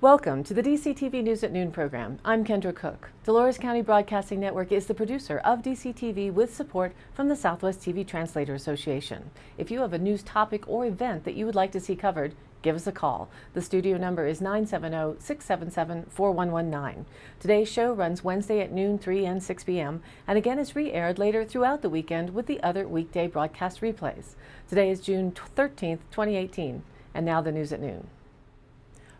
Welcome to the DCTV News at Noon program. I'm Kendra Cook. Dolores County Broadcasting Network is the producer of DCTV with support from the Southwest TV Translator Association. If you have a news topic or event that you would like to see covered, give us a call. The studio number is 970-677-4119. Today's show runs Wednesday at noon, 3 and 6 p.m. and again is re-aired later throughout the weekend with the other weekday broadcast replays. Today is June 13th, 2018. And now the news at noon.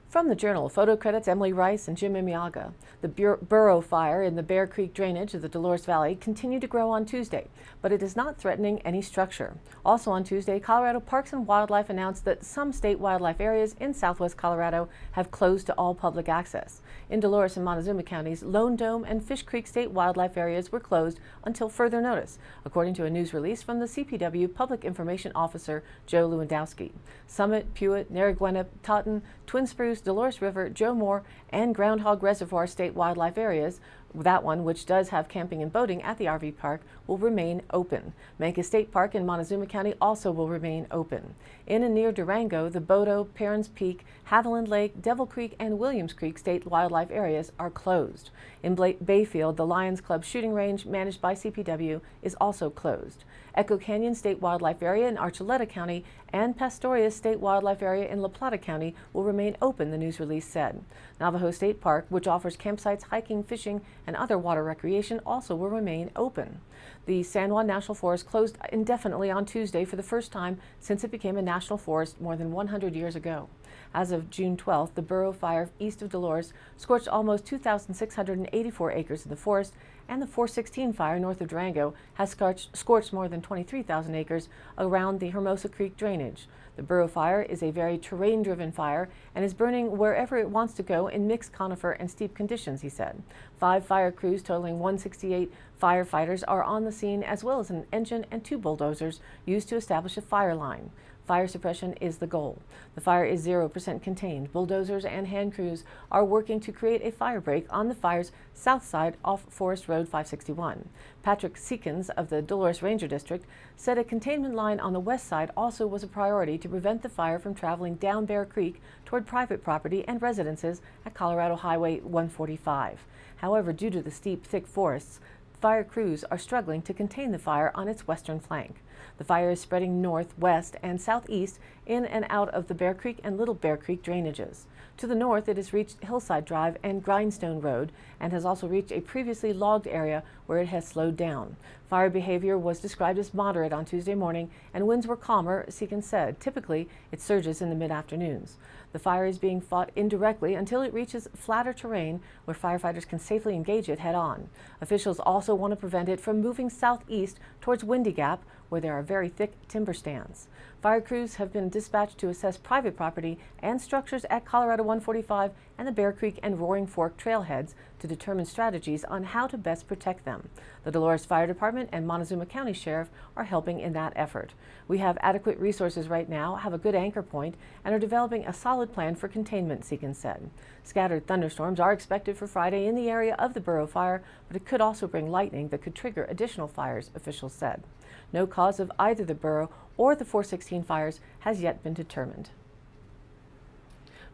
From the Journal, photo credits Emily Rice and Jim Imiaga. The burrow fire in the Bear Creek drainage of the Dolores Valley continued to grow on Tuesday, but it is not threatening any structure. Also on Tuesday, Colorado Parks and Wildlife announced that some state wildlife areas in southwest Colorado have closed to all public access. In Dolores and Montezuma counties, Lone Dome and Fish Creek state wildlife areas were closed until further notice, according to a news release from the CPW Public Information Officer Joe Lewandowski. Summit, Pewitt, Narragansett, Totten, Twin Spruce, Dolores River, Joe Moore, and Groundhog Reservoir state wildlife areas, that one, which does have camping and boating at the RV park, will remain open. Manka State Park in Montezuma County also will remain open. In and near Durango, the Bodo, Perrins Peak, Haviland Lake, Devil Creek, and Williams Creek state wildlife areas are closed. In Bayfield, the Lions Club shooting range managed by CPW is also closed. Echo Canyon State Wildlife Area in Archuleta County and Pastoria State Wildlife Area in La Plata County will remain open, the news release said. Navajo State Park, which offers campsites, hiking, fishing, and other water recreation, also will remain open. The San Juan National Forest closed indefinitely on Tuesday for the first time since it became a national forest more than 100 years ago. As of June 12th, the Burrow Fire east of Dolores scorched almost 2,684 acres of the forest, and the 416 fire north of Durango has scorched more than 23,000 acres around the Hermosa Creek drainage. The Burrow Fire is a very terrain-driven fire and is burning wherever it wants to go in mixed conifer and steep conditions, he said. 5 fire crews totaling 168 firefighters are on the scene, as well as an engine and 2 bulldozers used to establish a fire line. Fire suppression is the goal. The fire is 0% contained. Bulldozers and hand crews are working to create a fire break on the fire's south side off Forest Road 561. Patrick Seekins of the Dolores Ranger District said a containment line on the west side also was a priority to prevent the fire from traveling down Bear Creek toward private property and residences at Colorado Highway 145. However, due to the steep, thick forests, fire crews are struggling to contain the fire on its western flank. The fire is spreading north, west, and southeast in and out of the Bear Creek and Little Bear Creek drainages. To the north, it has reached Hillside Drive and Grindstone Road and has also reached a previously logged area where it has slowed down. Fire behavior was described as moderate on Tuesday morning, and winds were calmer, Seekins said. Typically, it surges in the mid-afternoons. The fire is being fought indirectly until it reaches flatter terrain where firefighters can safely engage it head-on. Officials also want to prevent it from moving southeast towards Windy Gap, where there are very thick timber stands. Fire crews have been dispatched to assess private property and structures at Colorado 145 and the Bear Creek and Roaring Fork trailheads to determine strategies on how to best protect them. The Dolores Fire Department and Montezuma County Sheriff are helping in that effort. We have adequate resources right now, have a good anchor point, and are developing a solid plan for containment, Seekins said. Scattered thunderstorms are expected for Friday in the area of the Burrow Fire, but it could also bring lightning that could trigger additional fires, officials said. No cause of either the Burrow or the 416 fires has yet been determined.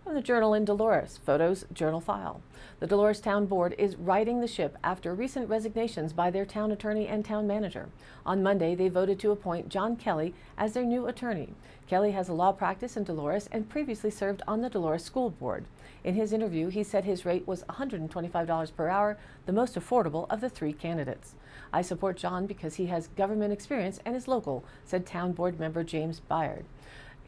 From the Journal in Dolores, photos, journal file. The Dolores Town Board is righting the ship after recent resignations by their town attorney and town manager. On Monday, they voted to appoint John Kelly as their new attorney. Kelly has a law practice in Dolores and previously served on the Dolores School Board. In his interview, he said his rate was $125 per hour, the most affordable of the 3 candidates. I support John because he has government experience and is local, said Town Board member James Byard.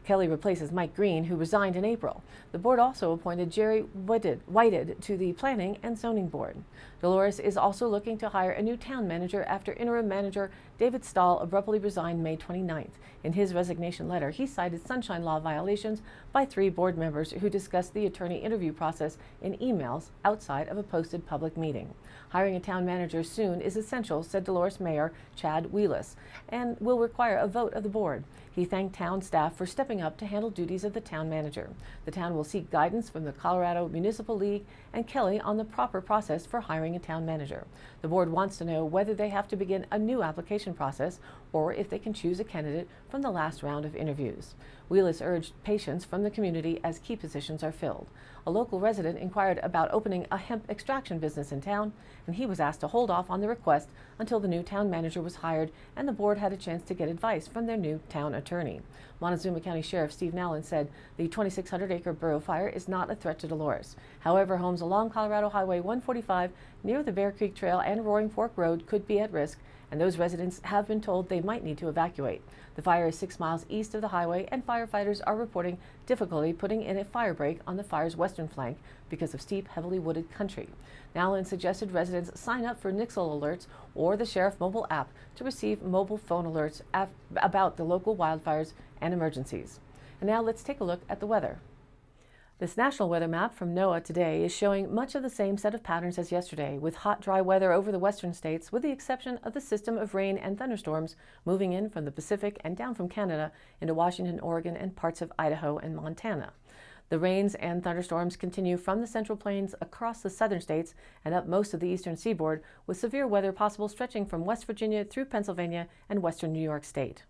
Kelly replaces Mike Green, who resigned in April. The board also appointed Jerry Whited to the Planning and Zoning Board. Dolores is also looking to hire a new town manager after interim manager David Stahl abruptly resigned May 29th. In his resignation letter, he cited sunshine law violations by 3 board members who discussed the attorney interview process in emails outside of a posted public meeting. Hiring a town manager soon is essential, said Dolores Mayor Chad Wheelis, and will require a vote of the board. He thanked town staff for stepping up to handle duties of the town manager. The town will seek guidance from the Colorado Municipal League and Kelly on the proper process for hiring a town manager. The board wants to know whether they have to begin a new application process or if they can choose a candidate from the last round of interviews. Wheelis urged patience from the community as key positions are filled. A local resident inquired about opening a hemp extraction business in town, and he was asked to hold off on the request until the new town manager was hired and the board had a chance to get advice from their new town attorney. Montezuma County Sheriff Steve Nowlin said the 2,600-acre borough fire is not a threat to Dolores. However, homes along Colorado Highway 145 near the Bear Creek Trail and Roaring Fork Road could be at risk, and those residents have been told they might need to evacuate. The fire is 6 miles east of the highway, and firefighters are reporting difficulty putting in a fire break on the fire's western flank because of steep, heavily wooded country. Nowlin suggested residents sign up for Nixle alerts or the Sheriff mobile app to receive mobile phone alerts about the local wildfires and emergencies. And now let's take a look at the weather. This national weather map from NOAA today is showing much of the same set of patterns as yesterday, with hot, dry weather over the western states, with the exception of the system of rain and thunderstorms moving in from the Pacific and down from Canada into Washington, Oregon, and parts of Idaho and Montana. The rains and thunderstorms continue from the Central Plains across the southern states and up most of the eastern seaboard, with severe weather possible stretching from West Virginia through Pennsylvania and western New York State.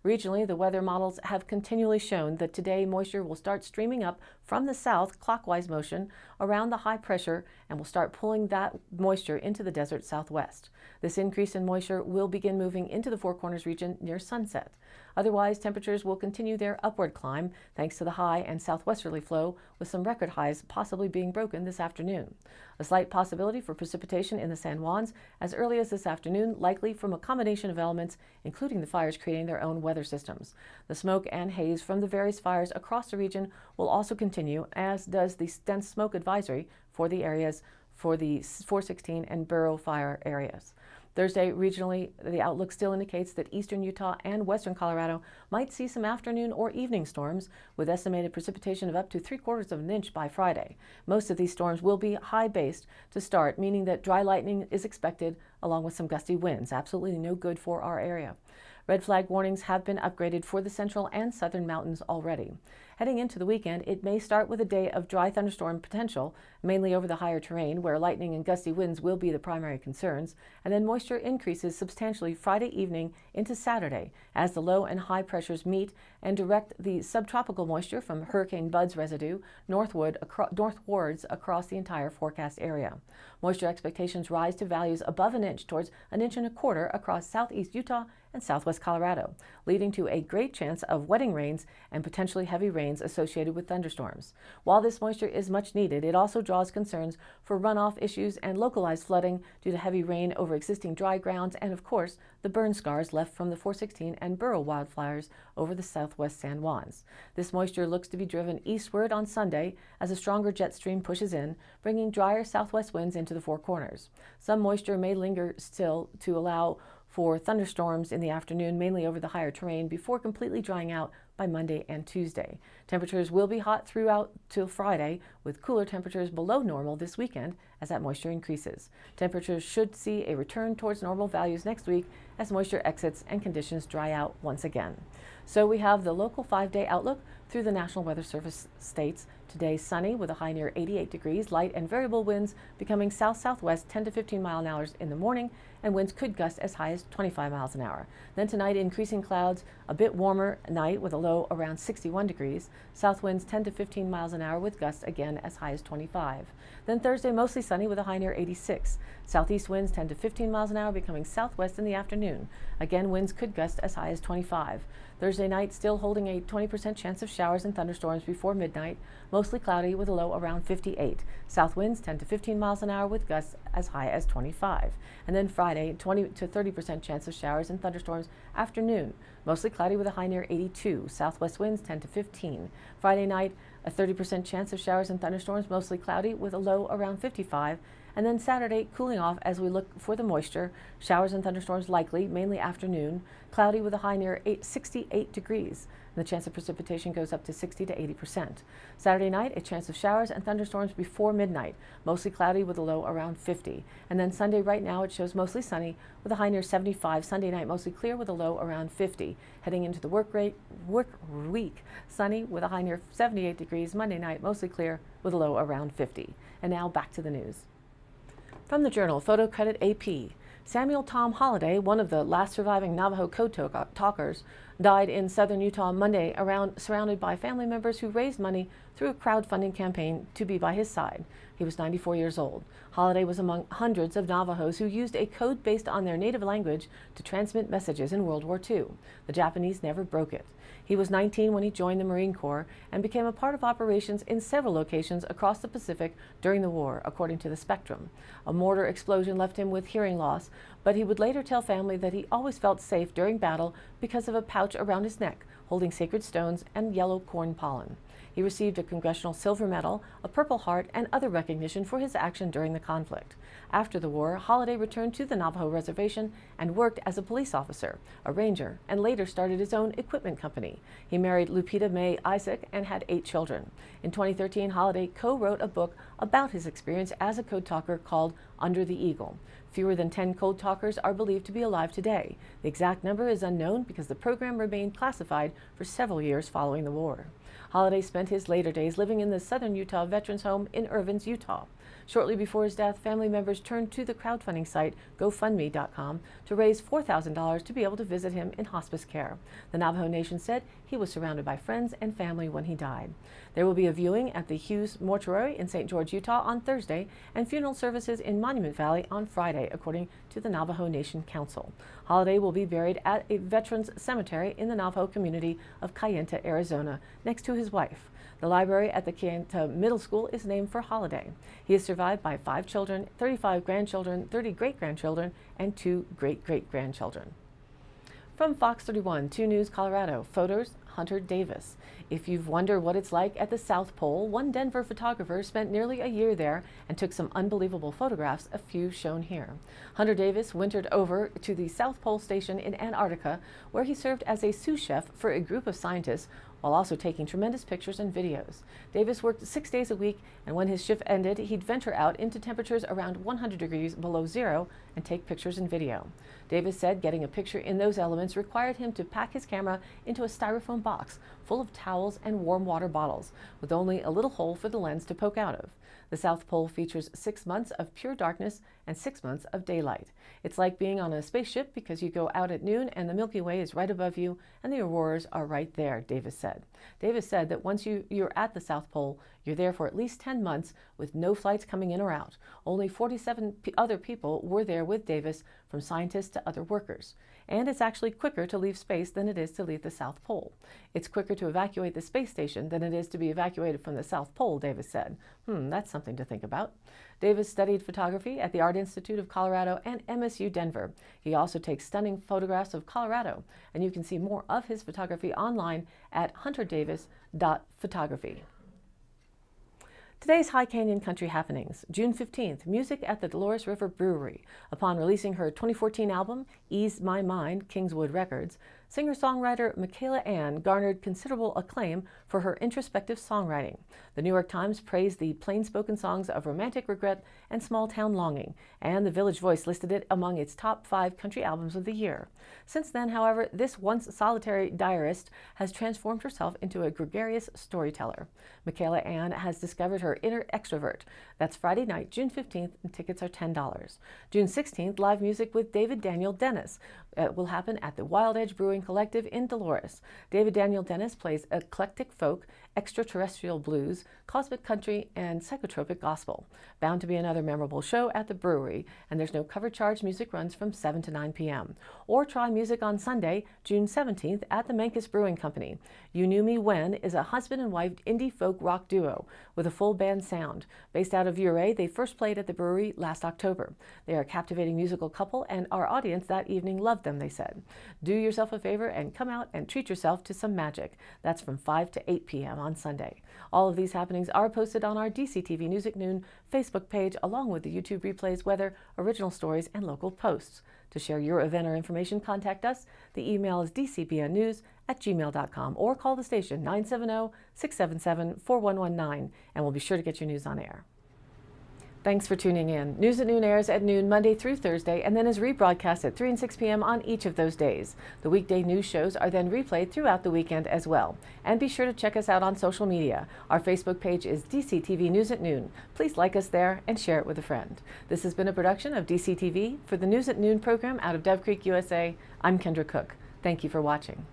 Regionally, the weather models have continually shown that today moisture will start streaming up from the south clockwise motion around the high pressure and will start pulling that moisture into the desert southwest. This increase in moisture will begin moving into the Four Corners region near sunset. Otherwise, temperatures will continue their upward climb thanks to the high and southwesterly flow, with some record highs possibly being broken this afternoon. A slight possibility for precipitation in the San Juans as early as this afternoon, likely from a combination of elements, including the fires creating their own weather systems. The smoke and haze from the various fires across the region will also continue, as does the dense smoke advisory for the areas for the 416 and Burrow fire areas. Thursday, regionally, the outlook still indicates that eastern Utah and western Colorado might see some afternoon or evening storms, with estimated precipitation of up to 3/4 of an inch by Friday. Most of these storms will be high-based to start, meaning that dry lightning is expected along with some gusty winds. Absolutely no good for our area. Red flag warnings have been upgraded for the central and southern mountains already. Heading into the weekend, it may start with a day of dry thunderstorm potential, mainly over the higher terrain, where lightning and gusty winds will be the primary concerns, and then moisture increases substantially Friday evening into Saturday as the low and high pressures meet and direct the subtropical moisture from Hurricane Bud's residue northwards across the entire forecast area. Moisture expectations rise to values above an inch towards an inch and a quarter across southeast Utah and southwest Colorado, leading to a great chance of wetting rains and potentially heavy rains associated with thunderstorms. While this moisture is much needed, it also draws concerns for runoff issues and localized flooding due to heavy rain over existing dry grounds and, of course, the burn scars left from the 416 and Burrow wildfires over the southwest San Juans. This moisture looks to be driven eastward on Sunday as a stronger jet stream pushes in, bringing drier southwest winds into the Four Corners. Some moisture may linger still to allow for thunderstorms in the afternoon, mainly over the higher terrain, before completely drying out by Monday and Tuesday. Temperatures will be hot throughout till Friday, with cooler temperatures below normal this weekend as that moisture increases. Temperatures should see a return towards normal values next week as moisture exits and conditions dry out once again. So we have the local 5-day outlook through the National Weather Service states. Today sunny with a high near 88 degrees, light and variable winds becoming south-southwest 10 to 15 mile an hour in the morning, and winds could gust as high as 25 miles an hour. Then tonight, increasing clouds, a bit warmer night with a low around 61 degrees, south winds 10 to 15 miles an hour with gusts again as high as 25. Then Thursday, mostly sunny with a high near 86. Southeast winds 10 to 15 miles an hour becoming southwest in the afternoon. Again, winds could gust as high as 25. Thursday night, still holding a 20% chance of showers and thunderstorms before midnight, mostly cloudy with a low around 58. South winds 10 to 15 miles an hour with gusts as high as 25. And then Friday, 20 to 30% chance of showers and thunderstorms afternoon, mostly cloudy with a high near 82. Southwest winds 10 to 15. Friday night, a 30% chance of showers and thunderstorms, mostly cloudy with a low around 55. And then Saturday, cooling off as we look for the moisture. Showers and thunderstorms likely, mainly afternoon. Cloudy with a high near 68 degrees. And the chance of precipitation goes up to 60 to 80%. Saturday night, a chance of showers and thunderstorms before midnight. Mostly cloudy with a low around 50. And then Sunday, right now, it shows mostly sunny with a high near 75. Sunday night, mostly clear with a low around 50. Heading into the work week, sunny with a high near 78 degrees. Monday night, mostly clear with a low around 50. And now back to the news. From the Journal, Photo Credit AP. Samuel Tom Holliday, one of the last surviving Navajo code talkers, died in southern Utah Monday, surrounded by family members who raised money through a crowdfunding campaign to be by his side. He was 94 years old. Holliday was among hundreds of Navajos who used a code based on their native language to transmit messages in World War II. The Japanese never broke it. He was 19 when he joined the Marine Corps and became a part of operations in several locations across the Pacific during the war, according to the Spectrum. A mortar explosion left him with hearing loss, but he would later tell family that he always felt safe during battle because of a pouch around his neck holding sacred stones and yellow corn pollen. He received a Congressional Silver Medal, a Purple Heart, and other recognition for his action during the conflict. After the war, Holliday returned to the Navajo Reservation and worked as a police officer, a ranger, and later started his own equipment company. He married Lupita Mae Isaac and had 8 children. In 2013, Holliday co-wrote a book about his experience as a code talker called Under the Eagle. Fewer than 10 code talkers are believed to be alive today. The exact number is unknown because the program remained classified for several years following the war. Holliday spent his later days living in the southern Utah Veterans Home in Irvins, Utah. Shortly before his death, family members turned to the crowdfunding site GoFundMe.com to raise $4,000 to be able to visit him in hospice care. The Navajo Nation said he was surrounded by friends and family when he died. There will be a viewing at the Hughes Mortuary in St. George, Utah on Thursday and funeral services in Monument Valley on Friday, according to the Navajo Nation Council. Holliday will be buried at a veterans cemetery in the Navajo community of Kayenta, Arizona, next to his wife. The library at the Kayenta Middle School is named for Holliday. He is survived by 5 children, 35 grandchildren, 30 great-grandchildren, and 2 great-great-grandchildren. From Fox 31, 2 News Colorado, photos, Hunter Davis. If you've wondered what it's like at the South Pole, one Denver photographer spent nearly a year there and took some unbelievable photographs, a few shown here. Hunter Davis wintered over to the South Pole Station in Antarctica, where he served as a sous chef for a group of scientists while also taking tremendous pictures and videos. Davis worked 6 days a week, and when his shift ended, he'd venture out into temperatures around 100 degrees below zero and take pictures and video. Davis said getting a picture in those elements required him to pack his camera into a styrofoam box full of towels and warm water bottles, with only a little hole for the lens to poke out of. The South Pole features 6 months of pure darkness and 6 months of daylight. It's like being on a spaceship because you go out at noon and the Milky Way is right above you and the auroras are right there, Davis said. Davis said that once you're at the South Pole, you're there for at least 10 months with no flights coming in or out. Only 47 other people were there with Davis, from scientists to other workers. And it's actually quicker to leave space than it is to leave the South Pole. It's quicker to evacuate the space station than it is to be evacuated from the South Pole, Davis said. That's something to think about. Davis studied photography at the Art Institute of Colorado and MSU Denver. He also takes stunning photographs of Colorado, and you can see more of his photography online at hunterdavis.photography. Today's High Canyon Country happenings. June 15th, music at the Dolores River Brewery. Upon releasing her 2014 album, Ease My Mind, Kingswood Records, singer-songwriter Michaela Ann garnered considerable acclaim for her introspective songwriting. The New York Times praised the plain-spoken songs of romantic regret and small-town longing, and the Village Voice listed it among its top 5 country albums of the year. Since then, however, this once solitary diarist has transformed herself into a gregarious storyteller. Michaela Ann has discovered her inner extrovert. That's Friday night, June 15th, and tickets are $10. June 16th, live music with David Daniel Dennis will happen at the Wild Edge Brewing Collective in Dolores. David Daniel Dennis plays eclectic folk, extraterrestrial blues, cosmic country, and psychotropic gospel. Bound to be another memorable show at the brewery, and there's no cover charge. Music runs from 7 to 9 p.m. Or try music on Sunday, June 17th at the Mancus Brewing Company. You Knew Me When is a husband and wife indie folk rock duo with a full band sound. Based out of Uray, they first played at the brewery last October. They are a captivating musical couple, and our audience that evening loved them, they said. Do yourself a favor and come out and treat yourself to some magic. That's from 5 to 8 p.m. on Sunday. All of these happenings are posted on our DCTV News at Noon Facebook page, along with the YouTube replays, weather, original stories, and local posts. To share your event or information, contact us. The email is dcbnnews@gmail.com or call the station 970-677-4119, and we'll be sure to get your news on air. Thanks for tuning in. News at Noon airs at noon Monday through Thursday and then is rebroadcast at 3 and 6 p.m. on each of those days. The weekday news shows are then replayed throughout the weekend as well. And be sure to check us out on social media. Our Facebook page is DCTV News at Noon. Please like us there and share it with a friend. This has been a production of DCTV. For the News at Noon program out of Dove Creek, USA, I'm Kendra Cook. Thank you for watching.